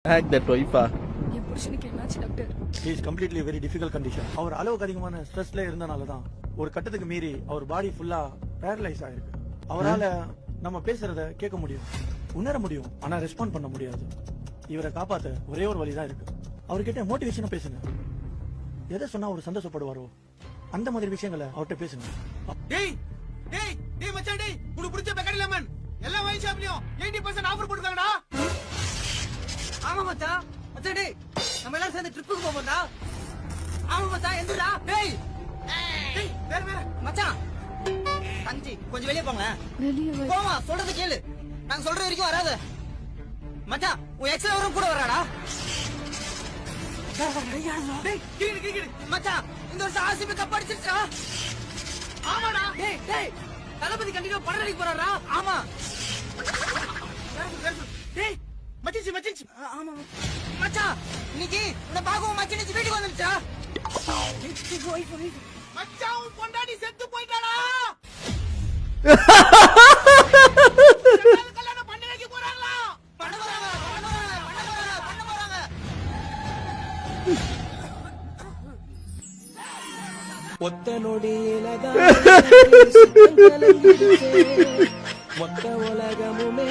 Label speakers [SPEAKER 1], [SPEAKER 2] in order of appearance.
[SPEAKER 1] Hack that ஒய்ஃபா.
[SPEAKER 2] என் புருஷனுக்கு என்னாச்சு doctor?
[SPEAKER 3] he is completely very difficult condition. அவர் அளவுக்கு அதிகமான ஸ்ட்ரெஸ்ல இருந்தனால தான் ஒரு கட்டத்துக்கு மீறி அவர் பாடி ஃபுல்லா பேரலைஸ் ஆயிருக்கு. அவரால நம்ம பேசுறத கேட்க முடியும், உணர முடியும், ஆனா ரெஸ்பாண்ட் பண்ண முடியாது. இவரை காப்பாத்த ஒரே ஒரு வழிதான் இருக்கு. அவர்கிட்ட மோட்டிவேஷனா பேசுங்க. எதை சொன்னா அவர் சந்தோஷப்படுவாரோ அந்த மாதிரி விஷயங்களை அவர்கிட்ட பேசுங்க.
[SPEAKER 4] டேய் டேய் டேய் மச்சான், டேய் உனக்கு பிடிச்ச பெக்கடி லெமன் எல்லா வைன் ஷாப்லயும் 80% ஆஃபர் போட்டுருக்காங்கடா. ஆமா மச்சான். மச்சான் டேய் நம்ம எல்லாரும் சேர்ந்து ட்ரிப்புக்கு போவோம்டா. ஆமா மச்சான், எந்துடா. டேய் டேய் வேற வேற மச்சான். தஞ்சி கொஞ்சம் வெளிய போங்க.
[SPEAKER 2] வெளியே
[SPEAKER 4] போமா, சொல்றது கேளு. நாங்க சொல்ற வரைக்கும் வராத. மச்சான் உன் எக்ஸ் அவரும் கூட வராடா. டேய் கிடு கிடு கிடு மச்சான், இந்த வருஷம் ஆர்சிபி கப் அடிச்சிருச்சா? ஆமாடா. டேய் டேய் தளபதி கண்டிப்பா படம் நடிக்க போறாரா? ஆமா. டேய் மச்சிச்சு மச்சிச்சு. ஆமா மச்சான், இன்னைக்கு இந்த பாகம் மச்சிச்சு வீட்டுக்கு வந்துருச்சா? மச்சான் உன் பொண்டாட்டி செத்து போயிட்டாடா. கல்யாணம் பண்ணி வைக்க போறாங்களா? பண்ண போறாங்க.
[SPEAKER 5] ஒத்த நொடியிலதான் மொத்த உலகமுமே